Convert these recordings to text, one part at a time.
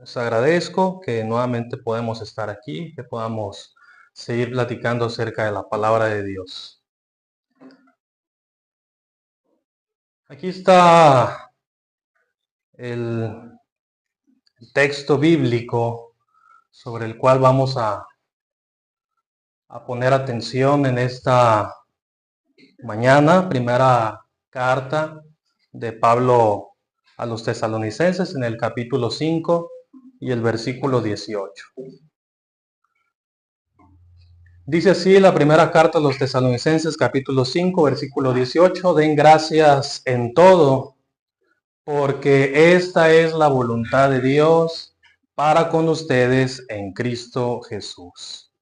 Les agradezco que nuevamente podemos estar aquí, que podamos seguir platicando acerca de la palabra de Dios. Aquí está el texto bíblico sobre el cual vamos a poner atención en esta mañana. Primera carta de Pablo a los tesalonicenses en el capítulo 5 y el versículo 18. Dice así la primera carta a los tesalonicenses, capítulo 5, versículo 18: den gracias en todo, porque esta es la voluntad de Dios para con ustedes en Cristo Jesús.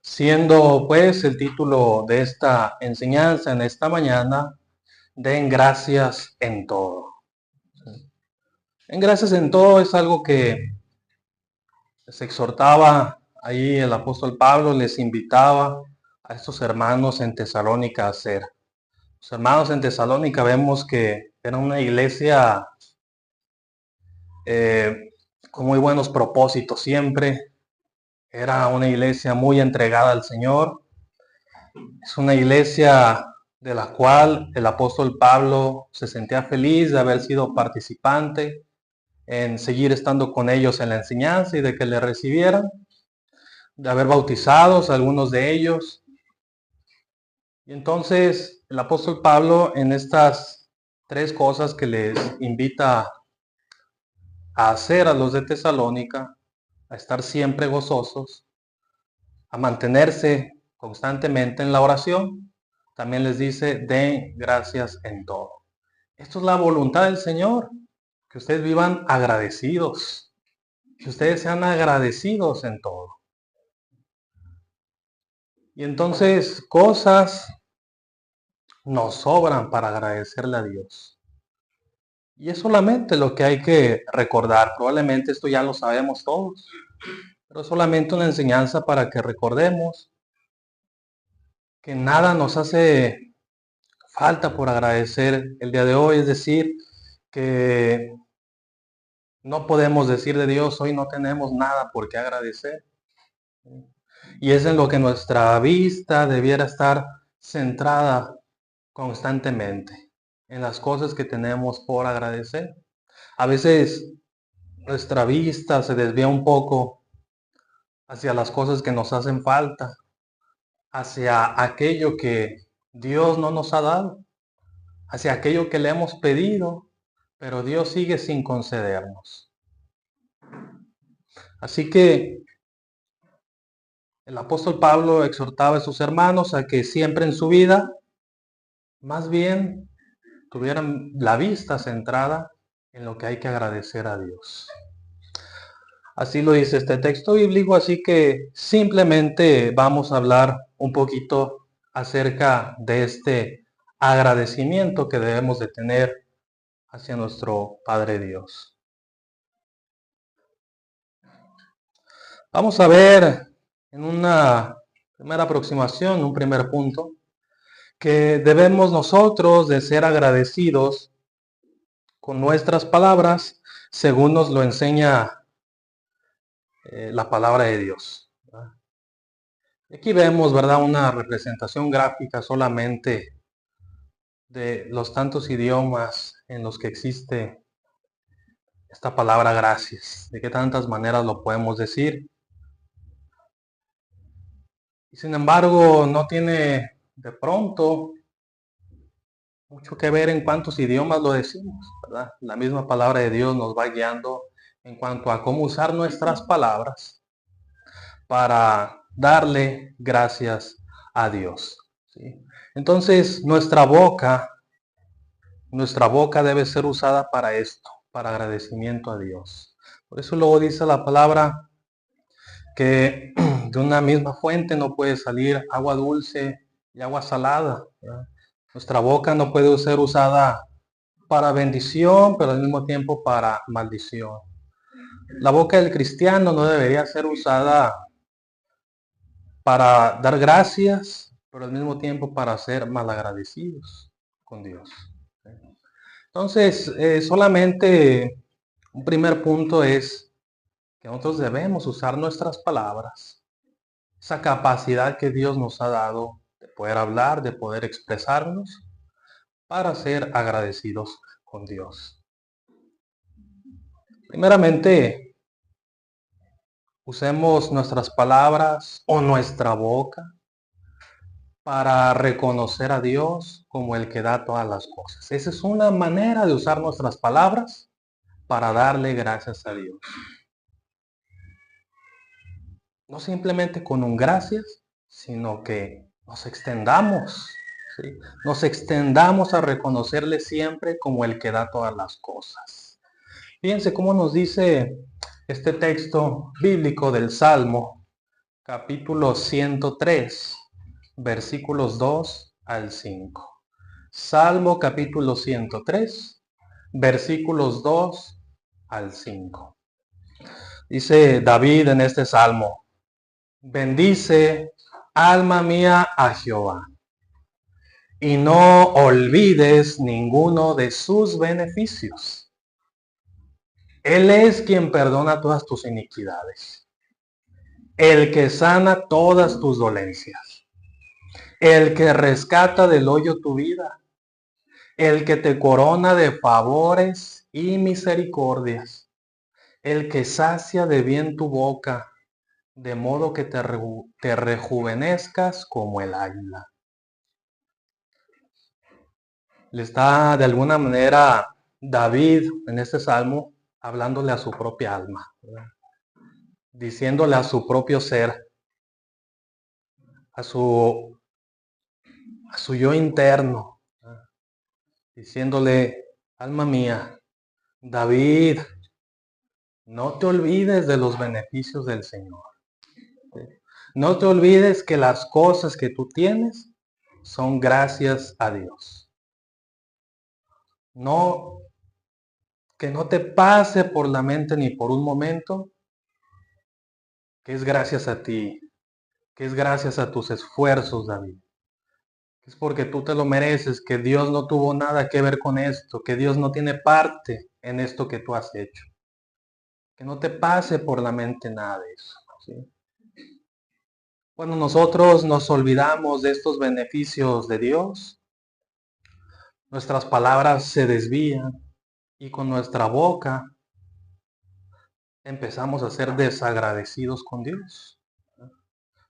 Siendo pues el título de esta enseñanza en esta mañana, den gracias en todo. En gracias en todo es algo que se exhortaba ahí el apóstol Pablo, les invitaba a estos hermanos en Tesalónica a hacer. Los hermanos en Tesalónica vemos que era una iglesia con muy buenos propósitos siempre. Era una iglesia muy entregada al Señor. Es una iglesia de la cual el apóstol Pablo se sentía feliz de haber sido participante, en seguir estando con ellos en la enseñanza y de que le recibieran, de haber bautizados a algunos de ellos. Y entonces el apóstol Pablo, en estas tres cosas que les invita a hacer a los de Tesalónica, a estar siempre gozosos, a mantenerse constantemente en la oración, también les dice: den gracias en todo. Esto es la voluntad del Señor, que ustedes vivan agradecidos, que ustedes sean agradecidos en todo. Y entonces cosas nos sobran para agradecerle a Dios. Y es solamente lo que hay que recordar. Probablemente esto ya lo sabemos todos, pero es solamente una enseñanza para que recordemos que nada nos hace falta por agradecer el día de hoy. Es decir, que no podemos decir de Dios: hoy no tenemos nada por qué agradecer. Y es en lo que nuestra vista debiera estar centrada constantemente, en las cosas que tenemos por agradecer. A veces nuestra vista se desvía un poco hacia las cosas que nos hacen falta, hacia aquello que Dios no nos ha dado, hacia aquello que le hemos pedido, pero Dios sigue sin concedernos. Así que el apóstol Pablo exhortaba a sus hermanos a que siempre en su vida, más bien, tuvieran la vista centrada en lo que hay que agradecer a Dios. Así lo dice este texto bíblico, así que simplemente vamos a hablar un poquito acerca de este agradecimiento que debemos de tener hacia nuestro Padre Dios. Vamos a ver en una primera aproximación, un primer punto, que debemos nosotros de ser agradecidos con nuestras palabras, según nos lo enseña la palabra de Dios. Aquí vemos, ¿verdad?, una representación gráfica solamente de los tantos idiomas en los que existe esta palabra gracias, de qué tantas maneras lo podemos decir. Y sin embargo, no tiene de pronto mucho que ver en cuántos idiomas lo decimos, ¿verdad? La misma palabra de Dios nos va guiando en cuanto a cómo usar nuestras palabras para darle gracias a Dios, ¿sí? Entonces, nuestra boca debe ser usada para esto, para agradecimiento a Dios. Por eso luego dice la palabra que de una misma fuente no puede salir agua dulce y agua salada, ¿verdad? Nuestra boca no puede ser usada para bendición, pero al mismo tiempo para maldición. La boca del cristiano no debería ser usada para dar gracias, pero al mismo tiempo para ser malagradecidos con Dios. Entonces, solamente Un primer punto es que nosotros debemos usar nuestras palabras, esa capacidad que Dios nos ha dado de poder hablar, de poder expresarnos, para ser agradecidos con Dios. Primeramente, usemos nuestras palabras o nuestra boca para reconocer a Dios como el que da todas las cosas. Esa es una manera de usar nuestras palabras para darle gracias a Dios. No simplemente con un gracias, sino que nos extendamos, ¿sí? Nos extendamos a reconocerle siempre como el que da todas las cosas. Fíjense cómo nos dice este texto bíblico del Salmo, capítulo 103, versículos 2 al 5. Salmo capítulo 103, versículos 2 al 5. Dice David en este salmo: bendice, alma mía, a Jehová, y no olvides ninguno de sus beneficios. Él es quien perdona todas tus iniquidades, el que sana todas tus dolencias, el que rescata del hoyo tu vida, el que te corona de favores y misericordias, el que sacia de bien tu boca, de modo que te rejuvenezcas como el águila. Le está de alguna manera David en este salmo hablándole a su propia alma, ¿verdad? Diciéndole a su propio ser, a su, a su yo interno, ¿verdad? Diciéndole: alma mía, David, no te olvides de los beneficios del Señor. No te olvides que las cosas que tú tienes son gracias a Dios. No, que no te pase por la mente ni por un momento que es gracias a ti, que es gracias a tus esfuerzos, David. Que es porque tú te lo mereces, que Dios no tuvo nada que ver con esto, que Dios no tiene parte en esto que tú has hecho. Que no te pase por la mente nada de eso, ¿sí? Cuando nosotros nos olvidamos de estos beneficios de Dios, nuestras palabras se desvían y con nuestra boca empezamos a ser desagradecidos con Dios.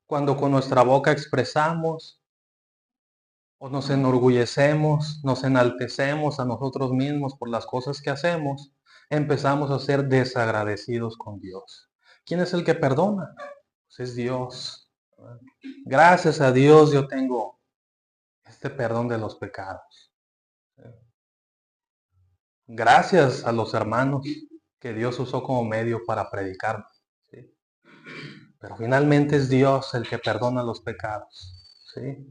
Cuando con nuestra boca expresamos o nos enorgullecemos, nos enaltecemos a nosotros mismos por las cosas que hacemos, empezamos a ser desagradecidos con Dios. ¿Quién es el que perdona? Pues es Dios. Gracias a Dios yo tengo este perdón de los pecados. Gracias a los hermanos que Dios usó como medio para predicar. ¿Sí? Pero finalmente es Dios el que perdona los pecados. ¿Sí?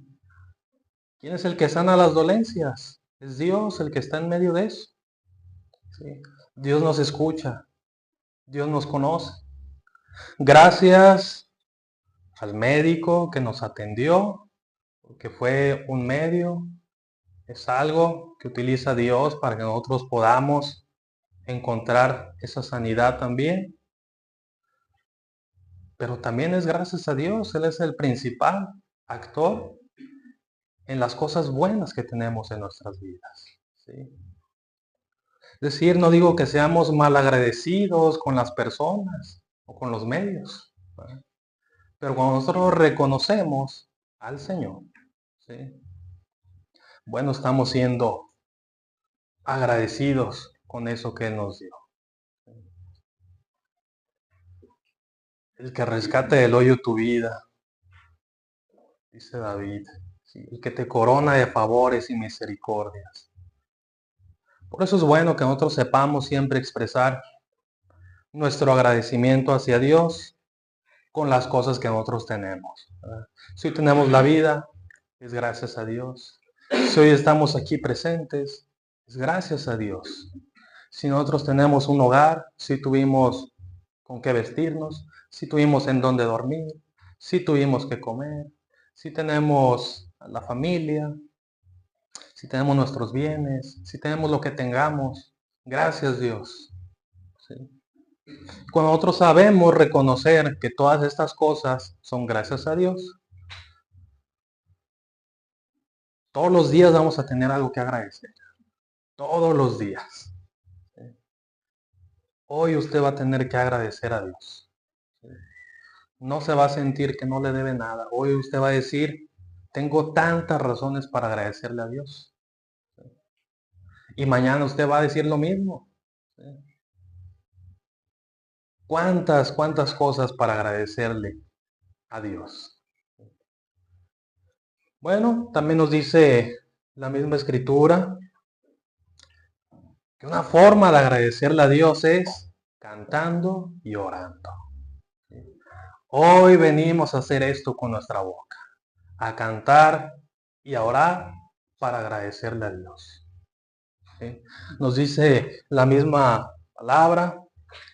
¿Quién es el que sana las dolencias? Es Dios el que está en medio de eso. ¿Sí? Dios nos escucha, Dios nos conoce. Gracias al médico que nos atendió, que fue un medio, es algo que utiliza Dios para que nosotros podamos encontrar esa sanidad también. Pero también es gracias a Dios, Él es el principal actor en las cosas buenas que tenemos en nuestras vidas. ¿Sí? Es decir, no digo que seamos malagradecidos con las personas o con los medios, ¿verdad? Pero cuando nosotros reconocemos al Señor, ¿sí? Bueno, estamos siendo agradecidos con eso que Él nos dio. El que rescate del hoyo tu vida, dice David, ¿sí? El que te corona de favores y misericordias. Por eso es bueno que nosotros sepamos siempre expresar nuestro agradecimiento hacia Dios con las cosas que nosotros tenemos, ¿verdad? Si hoy tenemos la vida, es gracias a Dios. Si hoy estamos aquí presentes, es gracias a Dios. Si nosotros tenemos un hogar, si tuvimos con qué vestirnos, si tuvimos en dónde dormir, si tuvimos que comer, si tenemos a la familia, si tenemos nuestros bienes, si tenemos lo que tengamos, gracias Dios. ¿sí? Cuando nosotros sabemos reconocer que todas estas cosas son gracias a Dios, todos los días vamos a tener algo que agradecer. Todos los días. ¿Sí? Hoy usted va a tener que agradecer a Dios. ¿Sí? No se va a sentir que no le debe nada. Hoy usted va a decir, tengo tantas razones para agradecerle a Dios. ¿Sí? Y mañana usted va a decir lo mismo. ¿Sí? ¿Cuántas cosas para agradecerle a Dios? Bueno, también nos dice la misma escritura que una forma de agradecerle a Dios es cantando y orando. Hoy venimos a hacer esto con nuestra boca, a cantar y a orar para agradecerle a Dios. ¿Sí? Nos dice la misma palabra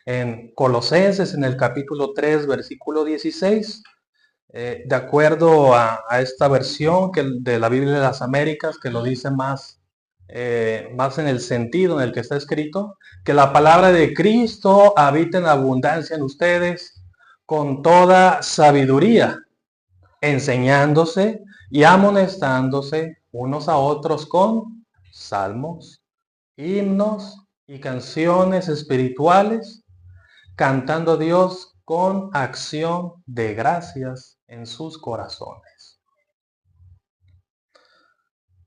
en Colosenses, en el capítulo 3, versículo 16. De acuerdo a esta versión de la Biblia de las Américas, que lo dice más en el sentido en el que está escrito, que la palabra de Cristo habita en abundancia en ustedes con toda sabiduría, enseñándose y amonestándose unos a otros con salmos, himnos y canciones espirituales, cantando a Dios con acción de gracias en sus corazones.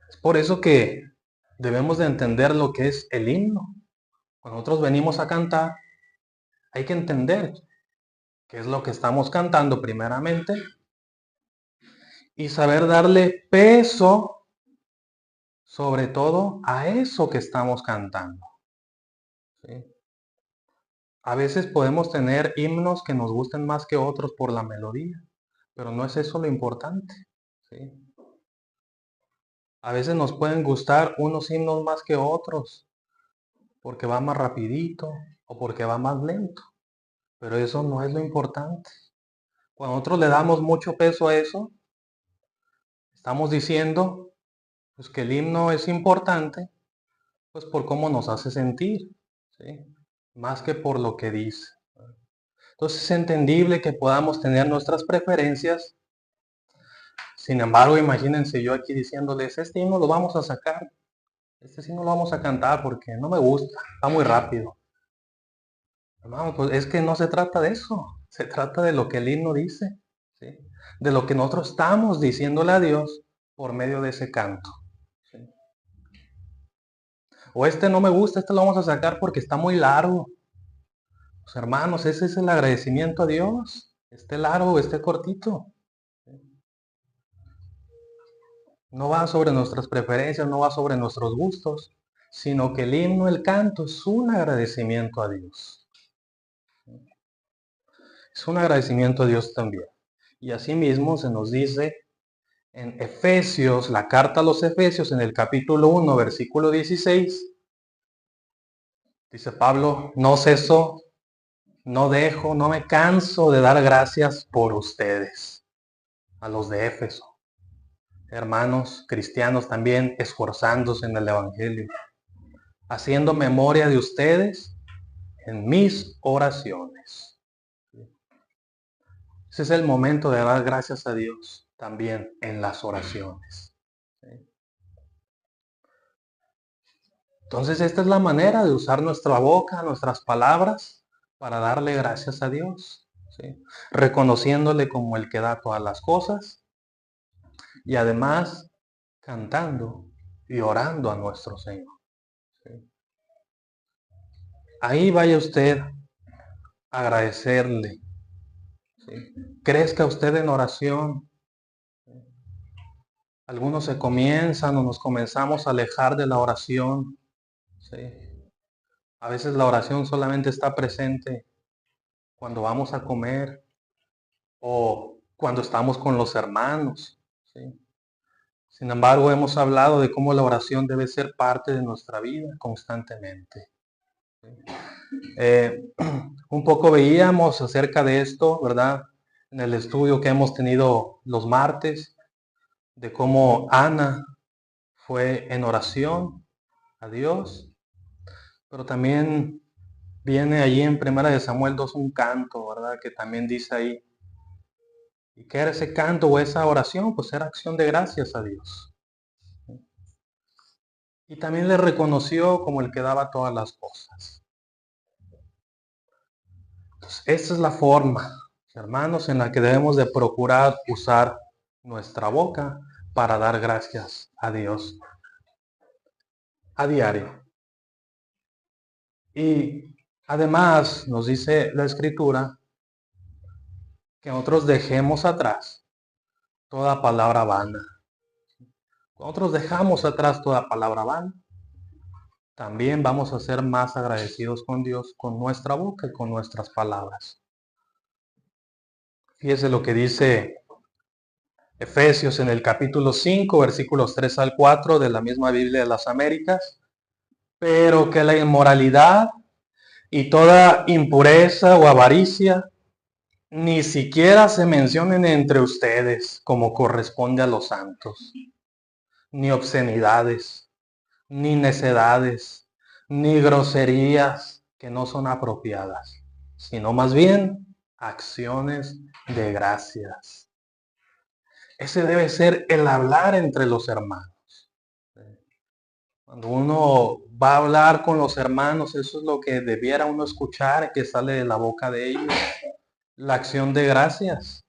Es por eso que debemos de entender lo que es el himno. Cuando nosotros venimos a cantar, hay que entender qué es lo que estamos cantando primeramente y saber darle peso sobre todo a eso que estamos cantando. ¿Sí? A veces podemos tener himnos que nos gusten más que otros por la melodía, pero no es eso lo importante. ¿Sí? A veces nos pueden gustar unos himnos más que otros, porque va más rapidito o porque va más lento, pero eso no es lo importante. Cuando nosotros le damos mucho peso a eso, estamos diciendo pues, que el himno es importante, pues por cómo nos hace sentir, ¿sí? Más que por lo que dice. Entonces es entendible que podamos tener nuestras preferencias. Sin embargo, imagínense yo aquí diciéndoles, este himno lo vamos a sacar, este sí no lo vamos a cantar porque no me gusta, va muy rápido. Hermano, pues es que no se trata de eso, se trata de lo que el himno dice, ¿sí? De lo que nosotros estamos diciéndole a Dios por medio de ese canto. ¿Sí? O este no me gusta, este lo vamos a sacar porque está muy largo. Pues hermanos, ese es el agradecimiento a Dios, esté largo o esté cortito. No va sobre nuestras preferencias, no va sobre nuestros gustos, sino que el himno, el canto es un agradecimiento a Dios. Es un agradecimiento a Dios también. Y asimismo se nos dice en Efesios, la carta a los Efesios, en el capítulo 1, versículo 16, dice Pablo, no ceso, no dejo, no me canso de dar gracias por ustedes, a los de Éfeso, hermanos cristianos también esforzándose en el Evangelio, haciendo memoria de ustedes en mis oraciones. Ese es el momento de dar gracias a Dios también en las oraciones. Entonces esta es la manera de usar nuestra boca, nuestras palabras, para darle gracias a Dios. ¿Sí? Reconociéndole como el que da todas las cosas y además cantando y orando a nuestro Señor. ¿Sí? Ahí vaya usted a agradecerle. ¿Sí? Crezca usted en oración. Algunos se comienzan o nos comenzamos a alejar de la oración. ¿Sí? A veces la oración solamente está presente cuando vamos a comer o cuando estamos con los hermanos. ¿Sí? Sin embargo, hemos hablado de cómo la oración debe ser parte de nuestra vida constantemente. ¿Sí? Un poco veíamos acerca de esto, ¿verdad? En el estudio que hemos tenido los martes, de cómo Ana fue en oración a Dios, pero también Viene allí en Primera de Samuel 2 un canto, ¿verdad? Que también dice ahí. ¿Y qué era ese canto o esa oración? Pues era acción de gracias a Dios. Y también le reconoció como el que daba todas las cosas. Entonces, esa es la forma, hermanos, en la que debemos de procurar usar nuestra boca para dar gracias a Dios a diario. Y además nos dice la Escritura que nosotros dejemos atrás toda palabra vana. Nosotros dejamos atrás toda palabra vana. También vamos a ser más agradecidos con Dios con nuestra boca y con nuestras palabras. Fíjese lo que dice Efesios en el capítulo 5, versículos 3 al 4 de la misma Biblia de las Américas. Pero que la inmoralidad y toda impureza o avaricia ni siquiera se mencionen entre ustedes como corresponde a los santos, ni obscenidades, ni necedades, ni groserías que no son apropiadas, sino más bien acciones de gracias. Ese debe ser el hablar entre los hermanos. Cuando uno va a hablar con los hermanos, eso es lo que debiera uno escuchar que sale de la boca de ellos. La acción de gracias.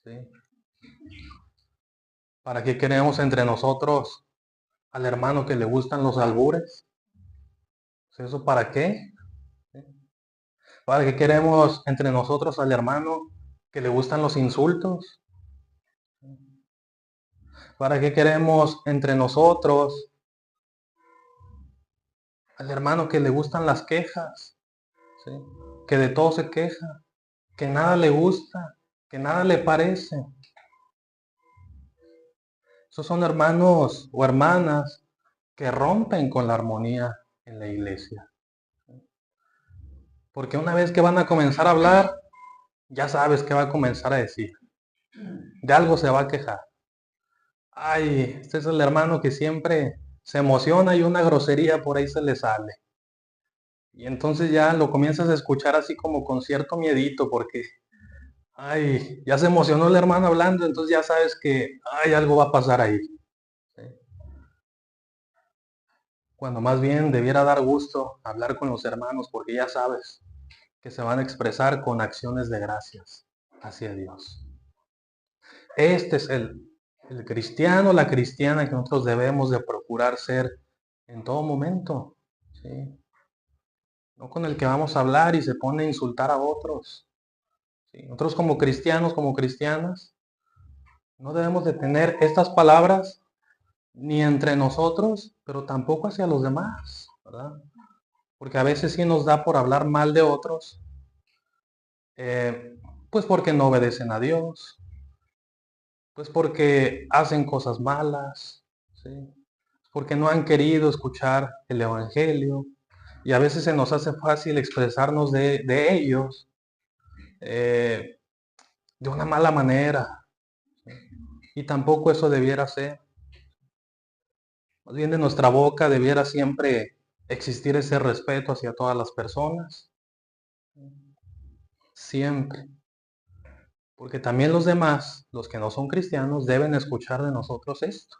¿Sí? ¿Para qué queremos entre nosotros al hermano que le gustan los albures? ¿Eso para qué? ¿Sí? ¿Para qué queremos entre nosotros al hermano que le gustan los insultos? ¿Para qué queremos entre nosotros al hermano que le gustan las quejas? ¿Sí? Que de todo se queja, que nada le gusta, que nada le parece. Esos son hermanos o hermanas que rompen con la armonía en la iglesia. Porque una vez que van a comenzar a hablar, ya sabes que va a comenzar a decir. De algo se va a quejar. Ay, este es el hermano que siempre se emociona y una grosería por ahí se le sale. Y entonces ya lo comienzas a escuchar así como con cierto miedito porque, ay, ya se emocionó el hermano hablando, entonces ya sabes que, ay, algo va a pasar ahí. ¿Sí? Cuando más bien debiera dar gusto hablar con los hermanos porque ya sabes que se van a expresar con acciones de gracias hacia Dios. Este es el cristiano, la cristiana que nosotros debemos de procurar ser en todo momento. ¿Sí? No con el que vamos a hablar y se pone a insultar a otros. ¿Sí? Nosotros como cristianos, como cristianas, no debemos de tener estas palabras ni entre nosotros, pero tampoco hacia los demás, ¿verdad? Porque a veces sí nos da por hablar mal de otros, pues porque no obedecen a Dios, pues porque hacen cosas malas, ¿sí? Porque no han querido escuchar el Evangelio y a veces se nos hace fácil expresarnos de ellos de una mala manera, ¿sí? Y tampoco eso debiera ser. Más bien de nuestra boca debiera siempre existir ese respeto hacia todas las personas, siempre. Porque también los demás, los que no son cristianos, deben escuchar de nosotros esto,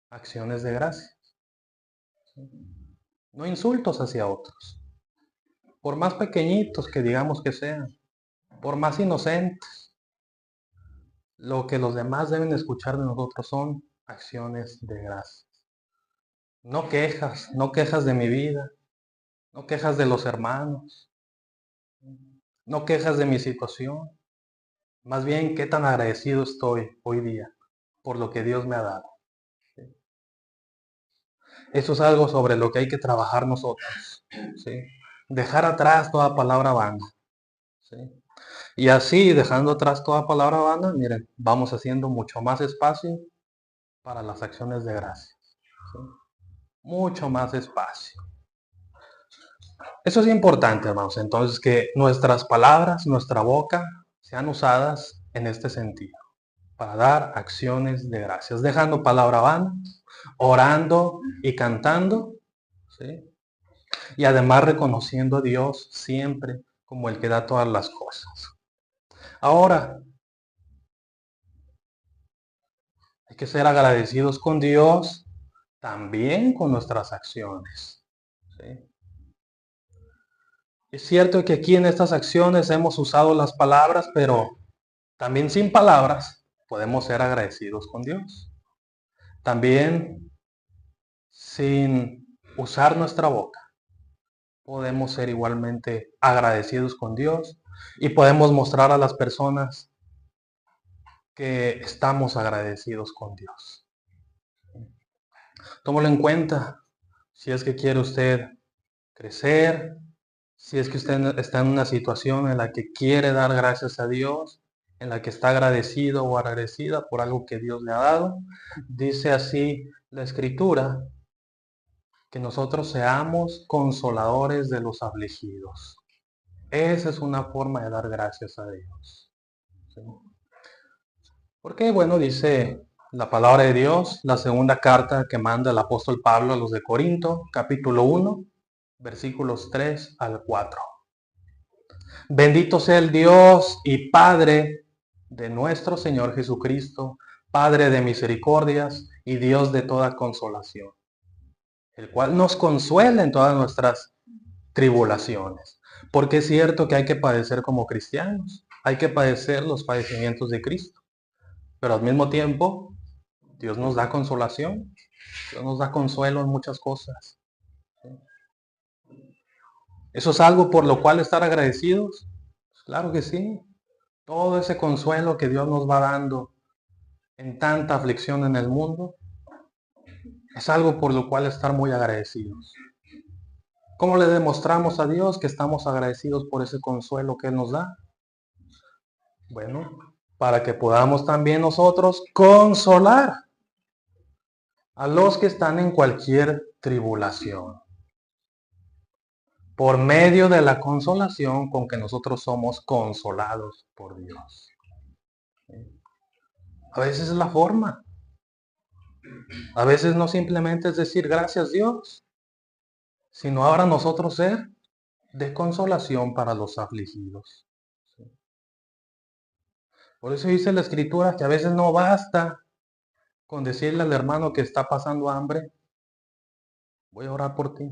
acciones de gracia. No insultos hacia otros, por más pequeñitos que digamos que sean, por más inocentes. Lo que los demás deben escuchar de nosotros son acciones de gracia. No quejas de mi vida, no quejas de los hermanos, no quejas de mi situación. Más bien, qué tan agradecido estoy hoy día por lo que Dios me ha dado. Eso es algo sobre lo que hay que trabajar nosotros. ¿Sí? Dejar atrás toda palabra vana. ¿Sí? Y así, dejando atrás toda palabra vana, miren, vamos haciendo mucho más espacio para las acciones de gracia. ¿Sí? Mucho más espacio. Eso es importante, hermanos. Entonces, que nuestras palabras, nuestra boca, sean usadas en este sentido, para dar acciones de gracias, dejando palabra vana, orando y cantando, ¿sí? Y además reconociendo a Dios siempre como el que da todas las cosas. Ahora, hay que ser agradecidos con Dios, también con nuestras acciones. ¿Sí? Es cierto que aquí en estas acciones hemos usado las palabras, pero también sin palabras podemos ser agradecidos con Dios. También sin usar nuestra boca podemos ser igualmente agradecidos con Dios y podemos mostrar a las personas que estamos agradecidos con Dios. Tómalo en cuenta si es que quiere usted crecer, si es que usted está en una situación en la que quiere dar gracias a Dios, en la que está agradecido o agradecida por algo que Dios le ha dado. Dice así la Escritura, que nosotros seamos consoladores de los afligidos. Esa es una forma de dar gracias a Dios. ¿Sí? Porque, bueno, dice la palabra de Dios, la segunda carta que manda el apóstol Pablo a los de Corinto, capítulo 1, versículos 3 al 4. Bendito sea el Dios y Padre de nuestro Señor Jesucristo, Padre de misericordias y Dios de toda consolación, el cual nos consuela en todas nuestras tribulaciones. Porque es cierto que hay que padecer como cristianos, hay que padecer los padecimientos de Cristo, pero al mismo tiempo Dios nos da consolación, Dios nos da consuelo en muchas cosas. ¿Eso es algo por lo cual estar agradecidos? Pues claro que sí. Todo ese consuelo que Dios nos va dando en tanta aflicción en el mundo es algo por lo cual estar muy agradecidos. ¿Cómo le demostramos a Dios que estamos agradecidos por ese consuelo que Él nos da? Bueno, para que podamos también nosotros consolar a los que están en cualquier tribulación, por medio de la consolación con que nosotros somos consolados por Dios. A veces es la forma. A veces no simplemente es decir gracias Dios, sino ahora nosotros ser de consolación para los afligidos. Por eso dice la Escritura que a veces no basta con decirle al hermano que está pasando hambre, voy a orar por ti.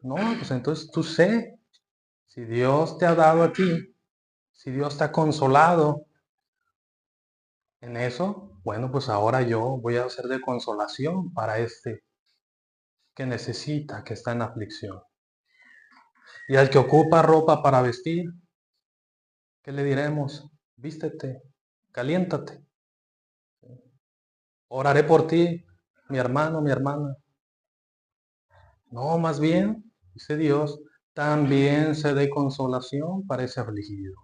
No, pues entonces tú sé, si Dios te ha dado a ti, si Dios te ha consolado en eso, bueno, pues ahora yo voy a ser de consolación para este que necesita, que está en aflicción. Y al que ocupa ropa para vestir, ¿qué le diremos? Vístete, caliéntate. Oraré por ti, mi hermano, mi hermana. No, más bien, dice Dios, también se dé consolación para ese afligido.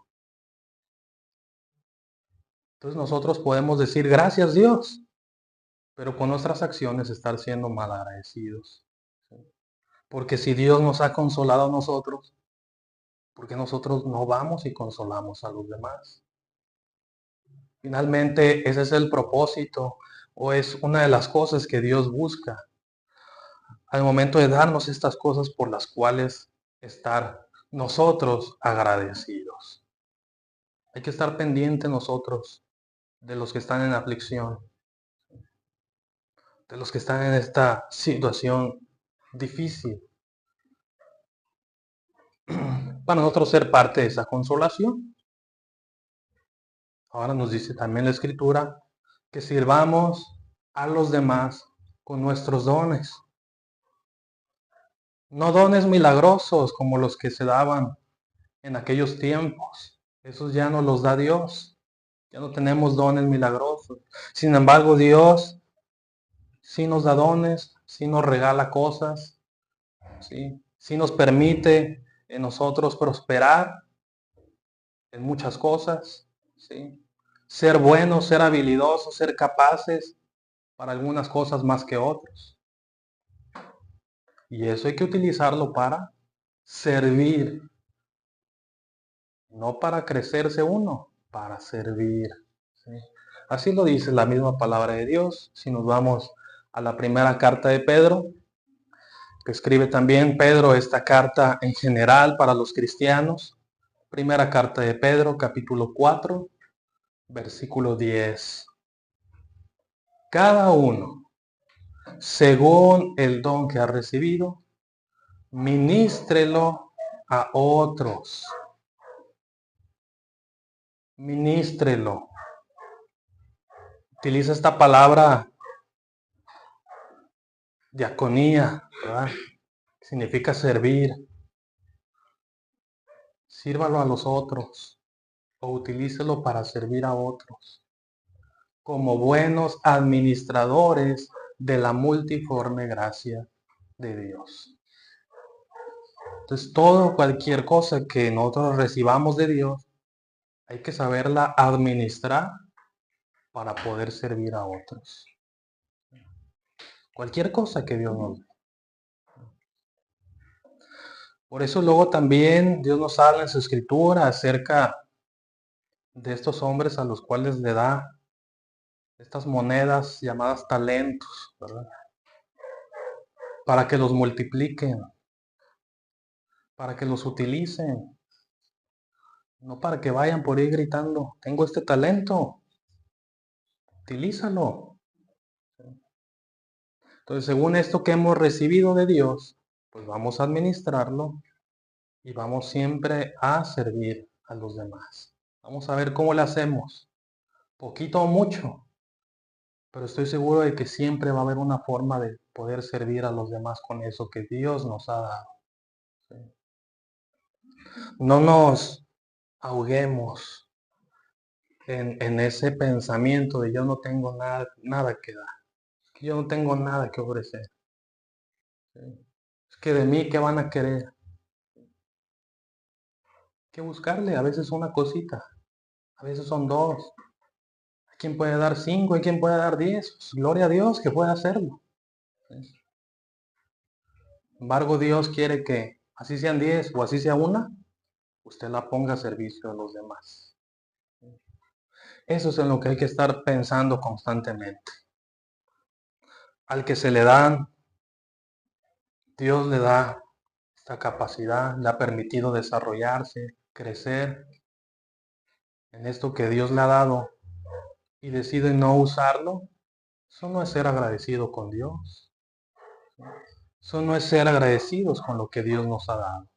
Entonces nosotros podemos decir gracias Dios, pero con nuestras acciones estar siendo mal agradecidos. Porque si Dios nos ha consolado a nosotros, ¿por qué nosotros no vamos y consolamos a los demás? Finalmente, ese es el propósito o es una de las cosas que Dios busca al momento de darnos estas cosas por las cuales estar nosotros agradecidos. Hay que estar pendiente nosotros de los que están en aflicción, de los que están en esta situación difícil, para nosotros ser parte de esa consolación. Ahora nos dice también la Escritura que sirvamos a los demás con nuestros dones. No dones milagrosos como los que se daban en aquellos tiempos. Esos ya no los da Dios. Ya no tenemos dones milagrosos. Sin embargo, Dios sí nos da dones, sí nos regala cosas, sí nos permite en nosotros prosperar en muchas cosas, ¿sí? Ser buenos, ser habilidosos, ser capaces para algunas cosas más que otros. Y eso hay que utilizarlo para servir, no para crecerse uno, para servir. ¿Sí? Así lo dice la misma palabra de Dios. Si nos vamos a la primera carta de Pedro, que escribe también Pedro esta carta en general para los cristianos. Primera carta de Pedro, capítulo 4, versículo 10. Cada uno, según el don que ha recibido, ministrelo a otros. Ministrelo. Utiliza esta palabra diaconía, ¿verdad? Significa servir. Sírvalo a los otros o utilícelo para servir a otros, como buenos administradores de la multiforme gracia de Dios. Entonces, cualquier cosa que nosotros recibamos de Dios, hay que saberla administrar para poder servir a otros. Cualquier cosa que Dios nos dé. Por eso luego también Dios nos habla en su escritura acerca de estos hombres a los cuales le da estas monedas llamadas talentos, ¿verdad? Para que los multipliquen, para que los utilicen, no para que vayan por ahí gritando, tengo este talento, utilízalo. Entonces, según esto que hemos recibido de Dios, pues vamos a administrarlo y vamos siempre a servir a los demás. Vamos a ver cómo lo hacemos, poquito o mucho, pero estoy seguro de que siempre va a haber una forma de poder servir a los demás con eso que Dios nos ha dado. ¿Sí? No nos ahoguemos en ese pensamiento de yo no tengo nada que dar, que yo no tengo nada que ofrecer. ¿Sí? Es que de mí, ¿qué van a querer? Hay que buscarle, a veces una cosita, a veces son dos. Hay quien puede dar 5, hay quien puede dar 10. Pues, gloria a Dios que puede hacerlo. ¿Sí? Sin embargo, Dios quiere que así sean 10 o así sea una, usted la ponga a servicio de los demás. Eso es en lo que hay que estar pensando constantemente. Al que se le dan, Dios le da esta capacidad, le ha permitido desarrollarse, crecer en esto que Dios le ha dado y decide no usarlo. Eso no es ser agradecido con Dios. Eso no es ser agradecidos con lo que Dios nos ha dado.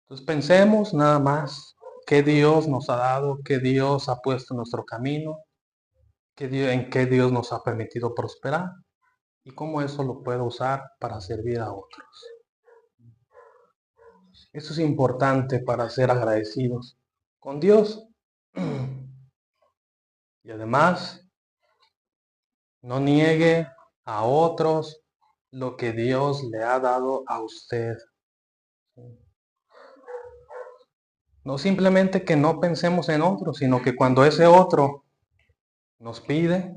Entonces pensemos nada más qué Dios nos ha dado, qué Dios ha puesto en nuestro camino, en qué Dios nos ha permitido prosperar y cómo eso lo puedo usar para servir a otros. Eso es importante para ser agradecidos con Dios. Y además, no niegue a otros lo que Dios le ha dado a usted. No simplemente que no pensemos en otro, sino que cuando ese otro nos pide,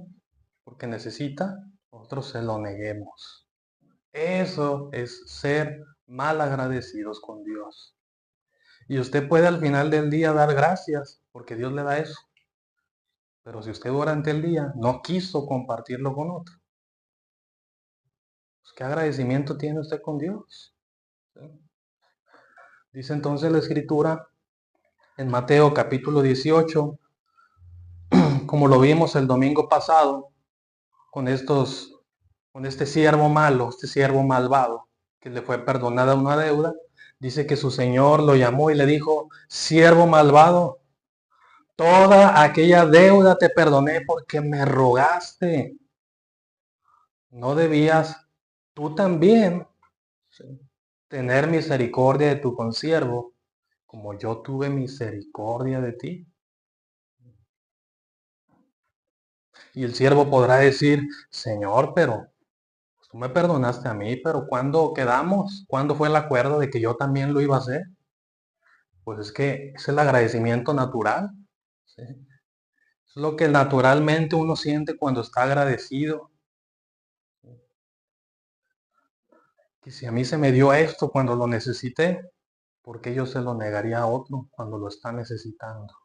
porque necesita, nosotros se lo neguemos. Eso es ser mal agradecidos con Dios. Y usted puede al final del día dar gracias, porque Dios le da eso. Pero si usted durante el día no quiso compartirlo con otro, pues ¿qué agradecimiento tiene usted con Dios? ¿Sí? Dice entonces la Escritura en Mateo capítulo 18, como lo vimos el domingo pasado, con este siervo malo, este siervo malvado, que le fue perdonada una deuda, dice que su señor lo llamó y le dijo, siervo malvado, toda aquella deuda te perdoné porque me rogaste. ¿No debías tú también, sí, tener misericordia de tu consiervo, como yo tuve misericordia de ti? Y el siervo podrá decir, Señor, pero tú me perdonaste a mí, pero ¿cuándo quedamos? ¿Cuándo fue el acuerdo de que yo también lo iba a hacer? Pues es que es el agradecimiento natural. ¿Sí? Es lo que naturalmente uno siente cuando está agradecido. Que si a mí se me dio esto cuando lo necesité, ¿por qué yo se lo negaría a otro cuando lo está necesitando?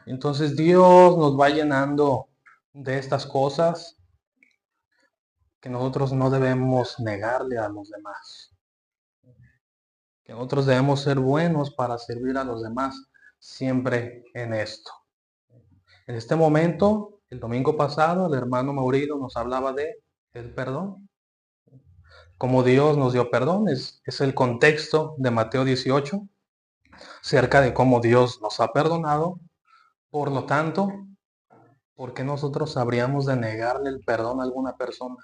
Entonces Dios nos va llenando de estas cosas que nosotros no debemos negarle a los demás, que nosotros debemos ser buenos para servir a los demás siempre en esto. En este momento, el domingo pasado, el hermano Mauricio nos hablaba de el perdón. Como Dios nos dio perdón, es el contexto de Mateo 18, cerca de cómo Dios nos ha perdonado. Por lo tanto, ¿por qué nosotros habríamos de negarle el perdón a alguna persona?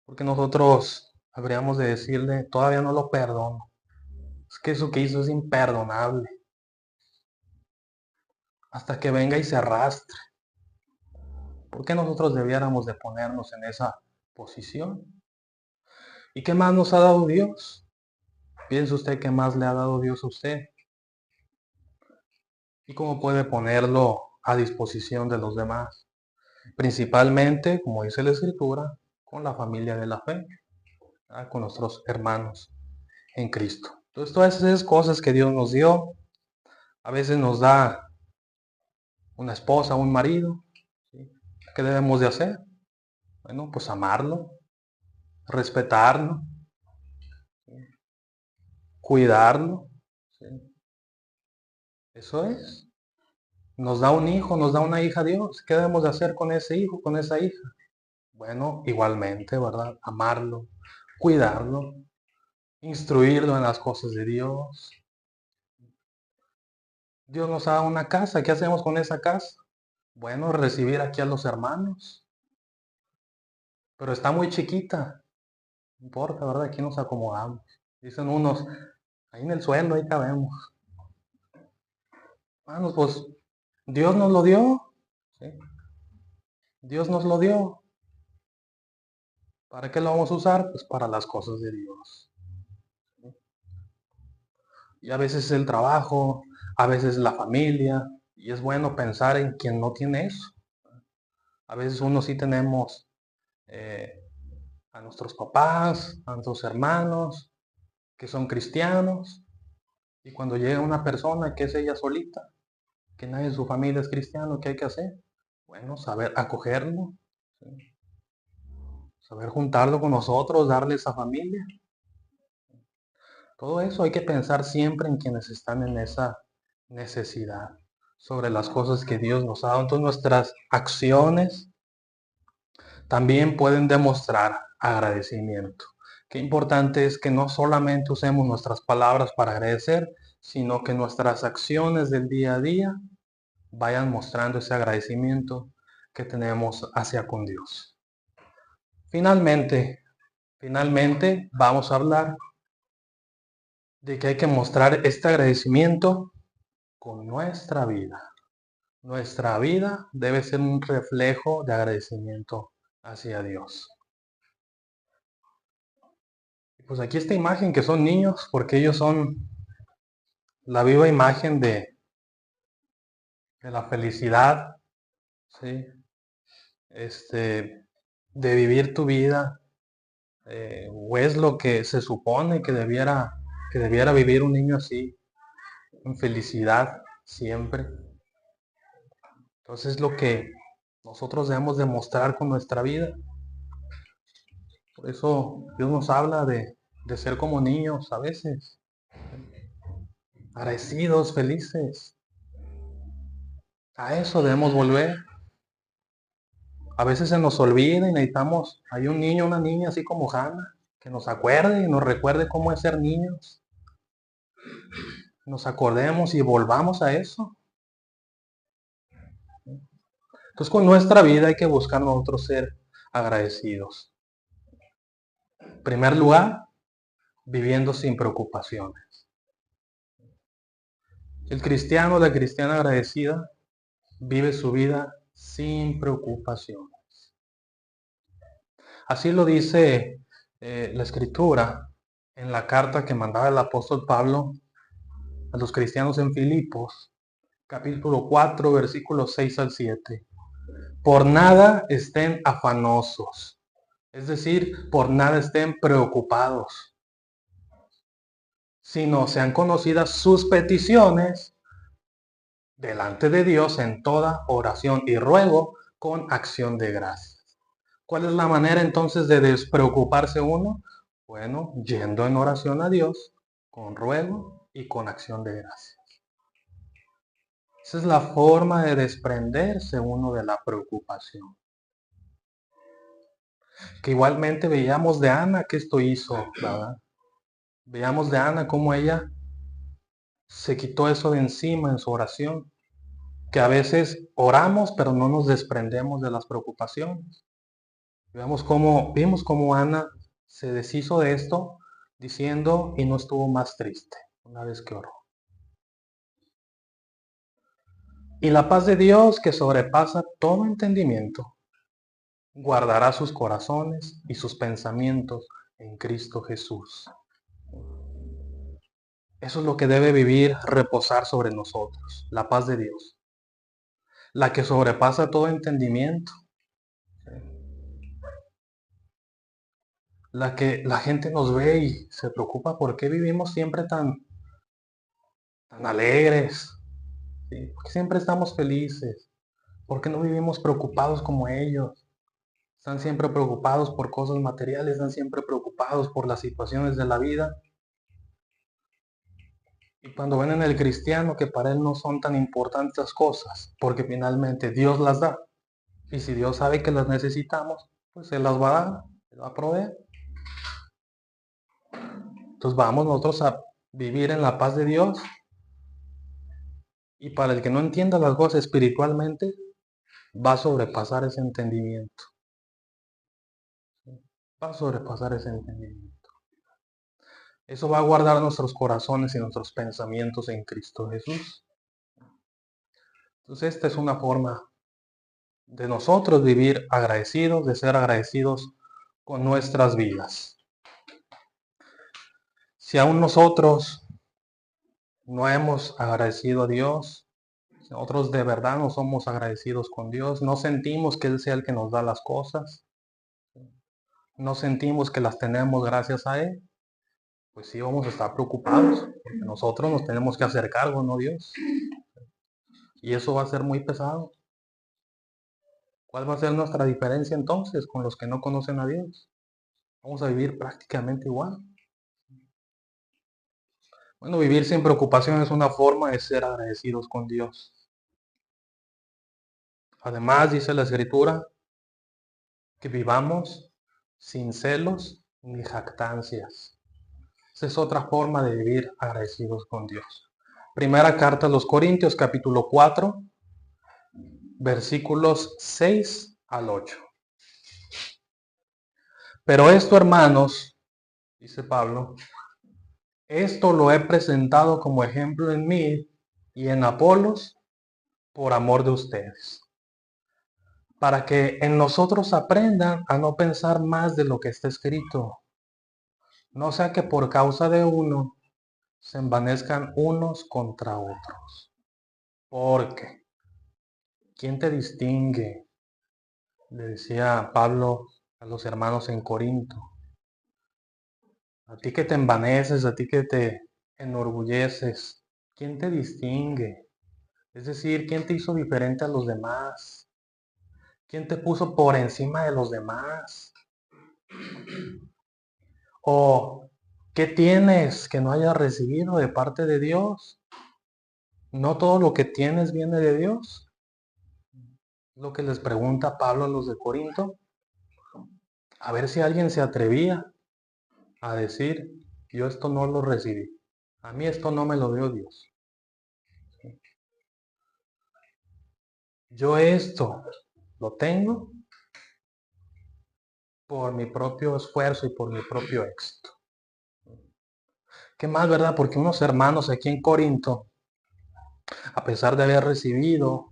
Porque nosotros habríamos de decirle, todavía no lo perdono. Es que eso que hizo es imperdonable. Hasta que venga y se arrastre. ¿Por qué nosotros debiéramos de ponernos en esa posición? ¿Y qué más nos ha dado Dios? Piense usted qué más le ha dado Dios a usted. ¿Y cómo puede ponerlo a disposición de los demás? Principalmente, como dice la Escritura, con la familia de la fe, ¿verdad? Con nuestros hermanos en Cristo. Entonces, todas esas cosas que Dios nos dio, a veces nos da una esposa, un marido, ¿sí? ¿Qué debemos de hacer? Bueno, pues amarlo, respetarlo, ¿sí? Cuidarlo, ¿sí? Eso es. Nos da un hijo, nos da una hija Dios. ¿Qué debemos de hacer con ese hijo, con esa hija? Bueno, igualmente, ¿verdad? Amarlo, cuidarlo, instruirlo en las cosas de Dios. Dios nos da una casa, ¿qué hacemos con esa casa? Bueno, recibir aquí a los hermanos, pero está muy chiquita, no importa, ¿verdad? Aquí nos acomodamos. Dicen unos, ahí en el suelo, ahí cabemos. Hermanos, pues Dios nos lo dio, ¿sí? Dios nos lo dio. ¿Para qué lo vamos a usar? Pues para las cosas de Dios. Y a veces el trabajo, a veces la familia, y es bueno pensar en quien no tiene eso. A veces uno sí tenemos a nuestros papás, a nuestros hermanos, que son cristianos, y cuando llega una persona que es ella solita, que nadie de su familia es cristiano, ¿qué hay que hacer? Bueno, saber acogerlo, ¿sí? Saber juntarlo con nosotros, darle esa familia. Todo eso hay que pensar siempre en quienes están en esa necesidad, sobre las cosas que Dios nos ha dado. Entonces nuestras acciones también pueden demostrar agradecimiento. Qué importante es que no solamente usemos nuestras palabras para agradecer, sino que nuestras acciones del día a día vayan mostrando ese agradecimiento que tenemos hacia con Dios. Finalmente, vamos a hablar de que hay que mostrar este agradecimiento con nuestra vida. Nuestra vida debe ser un reflejo de agradecimiento hacia Dios. Pues aquí esta imagen que son niños, porque ellos son la viva imagen de la felicidad, ¿sí? De vivir tu vida, o es lo que se supone que debiera vivir un niño así, en felicidad siempre. Entonces es lo que nosotros debemos demostrar con nuestra vida. Por eso Dios nos habla de ser como niños a veces, agradecidos, felices. A eso debemos volver. A veces se nos olvida y necesitamos, hay un niño, una niña así como Hannah, que nos acuerde y nos recuerde cómo es ser niños. Nos acordemos y volvamos a eso. Entonces con nuestra vida hay que buscar nosotros ser agradecidos. En primer lugar, viviendo sin preocupaciones. El cristiano, la cristiana agradecida, vive su vida sin preocupaciones. Así lo dice la Escritura en la carta que mandaba el apóstol Pablo a los cristianos en Filipos, capítulo 4, versículos 6 al 7. Por nada estén afanosos, es decir, por nada estén preocupados, sino sean conocidas sus peticiones delante de Dios en toda oración y ruego con acción de gracias. ¿Cuál es la manera entonces de despreocuparse uno? Bueno, yendo en oración a Dios, con ruego y con acción de gracias. Esa es la forma de desprenderse uno de la preocupación. Que igualmente veíamos de Ana que esto hizo, ¿verdad? Veíamos de Ana cómo ella se quitó eso de encima en su oración. Que a veces oramos pero no nos desprendemos de las preocupaciones. Vimos cómo Ana se deshizo de esto diciendo y no estuvo más triste una vez que oró. Y la paz de Dios que sobrepasa todo entendimiento, guardará sus corazones y sus pensamientos en Cristo Jesús. Eso es lo que debe vivir, reposar sobre nosotros, la paz de Dios, la que sobrepasa todo entendimiento, la que la gente nos ve y se preocupa por qué vivimos siempre tan alegres, ¿sí? Porque siempre estamos felices, ¿por qué no vivimos preocupados como ellos? Están siempre preocupados por cosas materiales, están siempre preocupados por las situaciones de la vida. Y cuando ven en el cristiano que para él no son tan importantes las cosas, porque finalmente Dios las da. Y si Dios sabe que las necesitamos, pues Él las va a dar, Él va a proveer. Entonces vamos nosotros a vivir en la paz de Dios. Y para el que no entienda las cosas espiritualmente, va a sobrepasar ese entendimiento. Va a sobrepasar ese entendimiento. Eso va a guardar nuestros corazones y nuestros pensamientos en Cristo Jesús. Entonces esta es una forma de nosotros vivir agradecidos, de ser agradecidos con nuestras vidas. Si aún nosotros no hemos agradecido a Dios, si nosotros de verdad no somos agradecidos con Dios, no sentimos que Él sea el que nos da las cosas, no sentimos que las tenemos gracias a Él, pues sí vamos a estar preocupados, porque nosotros nos tenemos que hacer cargo, no Dios. Y eso va a ser muy pesado. ¿Cuál va a ser nuestra diferencia entonces con los que no conocen a Dios? Vamos a vivir prácticamente igual. Bueno, vivir sin preocupación es una forma de ser agradecidos con Dios. Además, dice la Escritura, que vivamos sin celos ni jactancias. Esa es otra forma de vivir agradecidos con Dios. Primera carta a los Corintios, capítulo 4, versículos 6 al 8. Pero esto, hermanos, dice Pablo, esto lo he presentado como ejemplo en mí y en Apolos por amor de ustedes, para que en nosotros aprendan a no pensar más de lo que está escrito, no sea que por causa de uno se envanezcan unos contra otros. Porque, ¿quién te distingue? Le decía Pablo a los hermanos en Corinto. A ti que te envaneces, a ti que te enorgulleces, ¿quién te distingue? Es decir, ¿quién te hizo diferente a los demás? ¿Quién te puso por encima de los demás? ¿O qué tienes que no hayas recibido de parte de Dios? ¿No todo lo que tienes viene de Dios? Lo que les pregunta Pablo a los de Corinto. A ver si alguien se atrevía a decir, yo esto no lo recibí. A mí esto no me lo dio Dios. Yo esto lo tengo por mi propio esfuerzo y por mi propio éxito. ¿Qué más, verdad? Porque unos hermanos aquí en Corinto, a pesar de haber recibido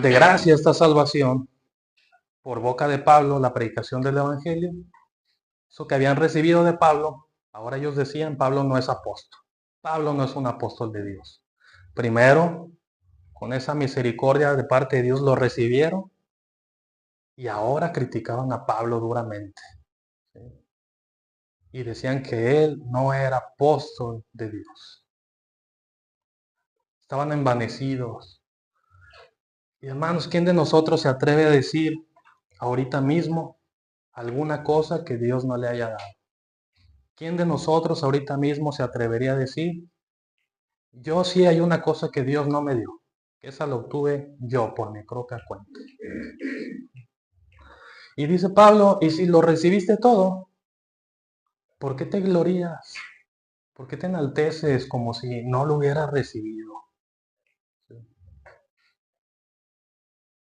de gracia esta salvación, por boca de Pablo, la predicación del Evangelio, eso que habían recibido de Pablo, ahora ellos decían, Pablo no es apóstol. Pablo no es un apóstol de Dios. Primero, con esa misericordia de parte de Dios lo recibieron y ahora criticaban a Pablo duramente. ¿Sí? Y decían que él no era apóstol de Dios. Estaban envanecidos. Y hermanos, ¿quién de nosotros se atreve a decir, ahorita mismo alguna cosa que Dios no le haya dado? ¿Quién de nosotros ahorita mismo se atrevería a decir, yo sí hay una cosa que Dios no me dio, que esa la obtuve yo por mi propia cuenta? Y dice Pablo, y si lo recibiste todo, ¿por qué te glorías? ¿Por qué te enalteces como si no lo hubieras recibido?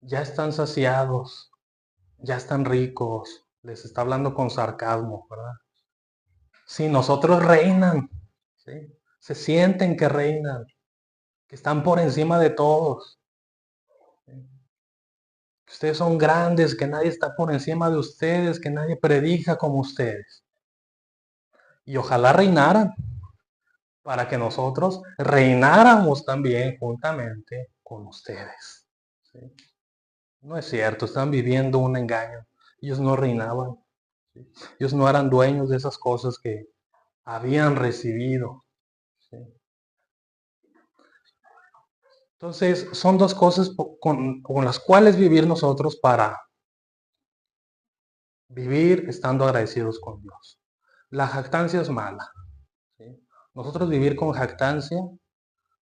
Ya están saciados, ya están ricos, les está hablando con sarcasmo, ¿verdad? Sí, nosotros reinan, ¿sí? Se sienten que reinan, que están por encima de todos. ¿Sí? Que ustedes son grandes, que nadie está por encima de ustedes, que nadie predica como ustedes. Y ojalá reinaran, para que nosotros reináramos también juntamente con ustedes. ¿Sí? No es cierto, están viviendo un engaño. Ellos no reinaban. ¿Sí? Ellos no eran dueños de esas cosas que habían recibido. ¿Sí? Entonces, son dos cosas con las cuales vivir nosotros para vivir estando agradecidos con Dios. La jactancia es mala. ¿Sí? Nosotros vivir con jactancia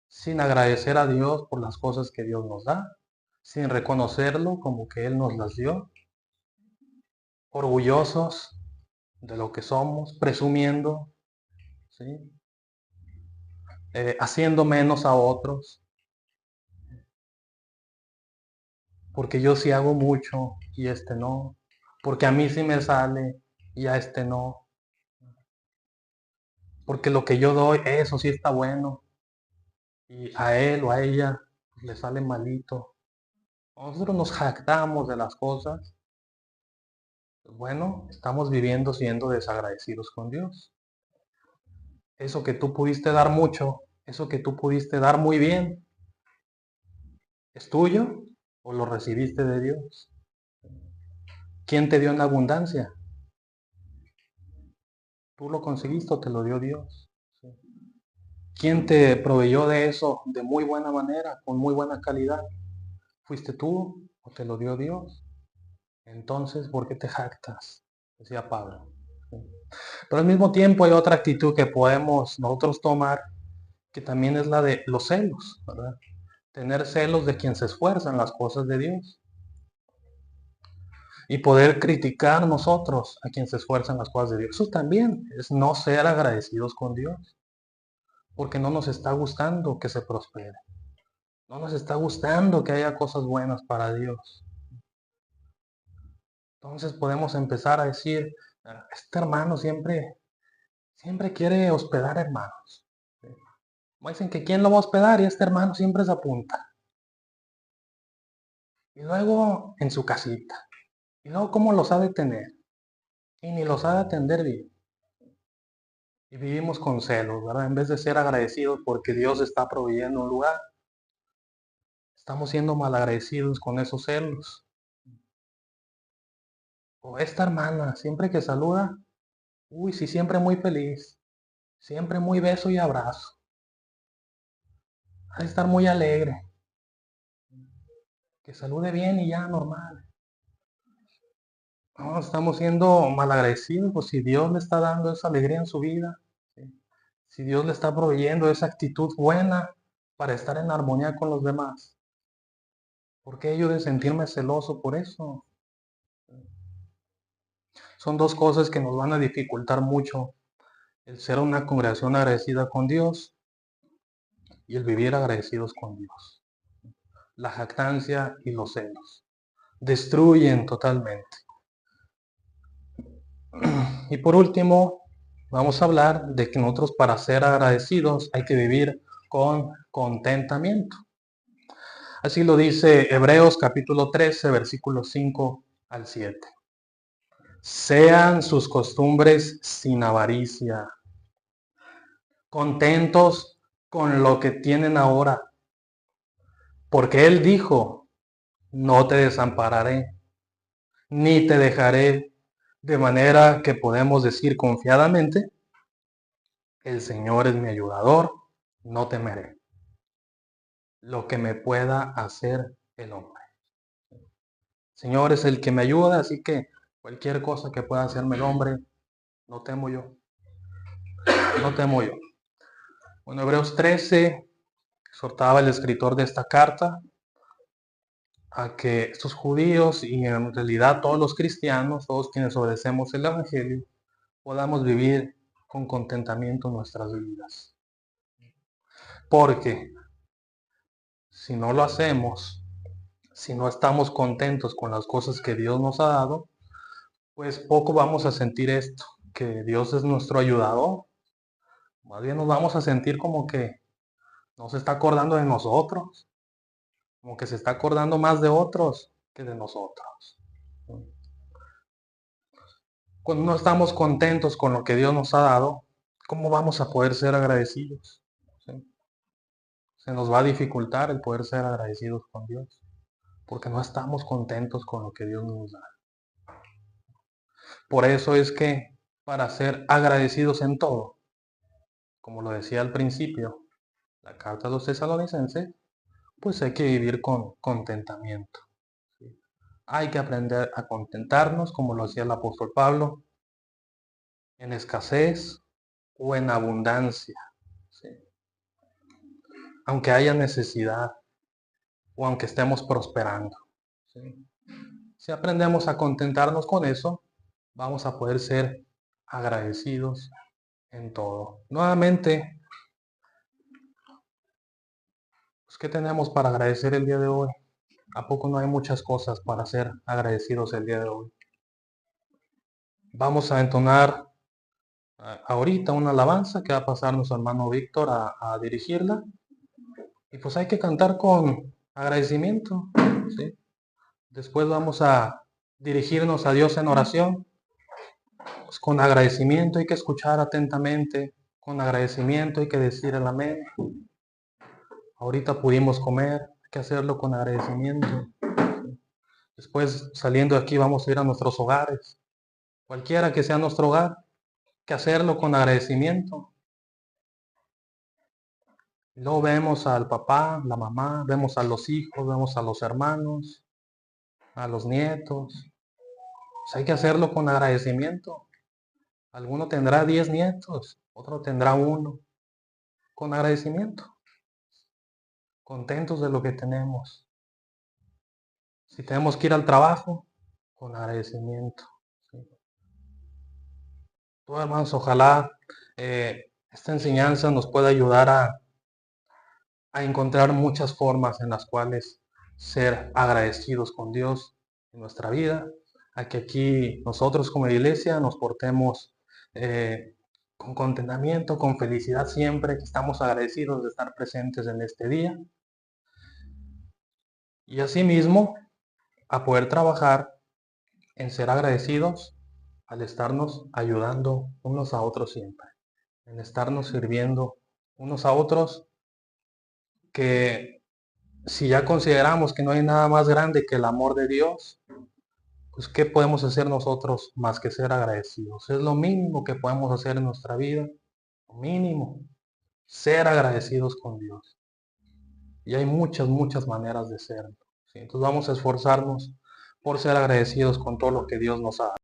sin agradecer a Dios por las cosas que Dios nos da, sin reconocerlo como que Él nos las dio, orgullosos de lo que somos, presumiendo, ¿sí? Haciendo menos a otros, porque yo sí hago mucho y este no, porque a mí sí me sale y a este no, porque lo que yo doy, eso sí está bueno, y a él o a ella le sale malito. Nosotros nos jactamos de las cosas. Bueno, estamos viviendo siendo desagradecidos con Dios. Eso que tú pudiste dar mucho, eso que tú pudiste dar muy bien, ¿es tuyo o lo recibiste de Dios? ¿Quién te dio en abundancia? ¿Tú lo conseguiste o te lo dio Dios? ¿Sí? ¿Quién te proveyó de eso de muy buena manera, con muy buena calidad? ¿Fuiste tú o te lo dio Dios? Entonces, ¿por qué te jactas? Decía Pablo. ¿Sí? Pero al mismo tiempo hay otra actitud que podemos nosotros tomar, que también es la de los celos, ¿verdad? Tener celos de quien se esfuerza en las cosas de Dios. Y poder criticar nosotros a quien se esfuerza en las cosas de Dios. Eso también es no ser agradecidos con Dios. Porque no nos está gustando que se prospere. No nos está gustando que haya cosas buenas para Dios. Entonces podemos empezar a decir, este hermano siempre quiere hospedar hermanos. Como dicen que quién lo va a hospedar y este hermano siempre se apunta. Y luego en su casita. Y luego cómo lo sabe tener. Y ni lo sabe atender bien. Y vivimos con celos, ¿verdad? En vez de ser agradecidos porque Dios está proveyendo un lugar, estamos siendo malagradecidos con esos celos. O esta hermana, siempre que saluda, uy, sí, siempre muy feliz, siempre muy beso y abrazo. Ha de estar muy alegre, que salude bien y ya, normal. No, estamos siendo malagradecidos, pues si Dios le está dando esa alegría en su vida, ¿sí? Si Dios le está proveyendo esa actitud buena para estar en armonía con los demás, ¿por qué yo de sentirme celoso por eso? Son dos cosas que nos van a dificultar mucho el ser una congregación agradecida con Dios y el vivir agradecidos con Dios. La jactancia y los celos destruyen totalmente. Y por último, vamos a hablar de que nosotros para ser agradecidos hay que vivir con contentamiento. Así lo dice Hebreos capítulo 13, versículos 5 al 7. Sean sus costumbres sin avaricia, contentos con lo que tienen ahora, porque Él dijo, no te desampararé, ni te dejaré, de manera que podemos decir confiadamente, el Señor es mi ayudador, no temeré lo que me pueda hacer el hombre. Señor es el que me ayuda, así que cualquier cosa que pueda hacerme el hombre, no temo yo, no temo yo. Bueno, Hebreos 13 exhortaba el escritor de esta carta a que estos judíos y en realidad todos los cristianos, todos quienes obedecemos el Evangelio, podamos vivir con contentamiento nuestras vidas. Porque si no lo hacemos, si no estamos contentos con las cosas que Dios nos ha dado, pues poco vamos a sentir esto, que Dios es nuestro ayudador. Más bien nos vamos a sentir como que no se está acordando de nosotros, como que se está acordando más de otros que de nosotros. Cuando no estamos contentos con lo que Dios nos ha dado, ¿cómo vamos a poder ser agradecidos? ¿Sí? Se nos va a dificultar el poder ser agradecidos con Dios, porque no estamos contentos con lo que Dios nos da. Por eso es que para ser agradecidos en todo, como lo decía al principio, la carta a los tesalonicenses, pues hay que vivir con contentamiento. ¿Sí? Hay que aprender a contentarnos, como lo hacía el apóstol Pablo, en escasez o en abundancia. ¿Sí? Aunque haya necesidad o aunque estemos prosperando. ¿Sí? Si aprendemos a contentarnos con eso, vamos a poder ser agradecidos en todo. Nuevamente, pues, ¿qué tenemos para agradecer el día de hoy? ¿A poco no hay muchas cosas para ser agradecidos el día de hoy? Vamos a entonar ahorita una alabanza que va a pasar nuestro hermano Víctor a dirigirla. Y pues hay que cantar con agradecimiento. ¿Sí? Después vamos a dirigirnos a Dios en oración. Pues con agradecimiento hay que escuchar atentamente. Con agradecimiento hay que decir el amén. Ahorita pudimos comer, hay que hacerlo con agradecimiento. Después, saliendo de aquí, vamos a ir a nuestros hogares. Cualquiera que sea nuestro hogar, hay que hacerlo con agradecimiento. Luego vemos al papá, la mamá, vemos a los hijos, vemos a los hermanos, a los nietos. Pues hay que hacerlo con agradecimiento. Alguno tendrá 10 nietos, otro tendrá uno. Con agradecimiento. Contentos de lo que tenemos. Si tenemos que ir al trabajo, con agradecimiento. ¿Sí? Pues, hermanos, ojalá esta enseñanza nos pueda ayudar a encontrar muchas formas en las cuales ser agradecidos con Dios en nuestra vida, a que aquí nosotros como iglesia nos portemos con contentamiento, con felicidad siempre, que estamos agradecidos de estar presentes en este día. Y asimismo, a poder trabajar en ser agradecidos al estarnos ayudando unos a otros siempre, en estarnos sirviendo unos a otros, que si ya consideramos que no hay nada más grande que el amor de Dios, pues ¿qué podemos hacer nosotros más que ser agradecidos? Es lo mínimo que podemos hacer en nuestra vida, lo mínimo, ser agradecidos con Dios. Y hay muchas, muchas maneras de serlo. ¿Sí? Entonces vamos a esforzarnos por ser agradecidos con todo lo que Dios nos ha dado.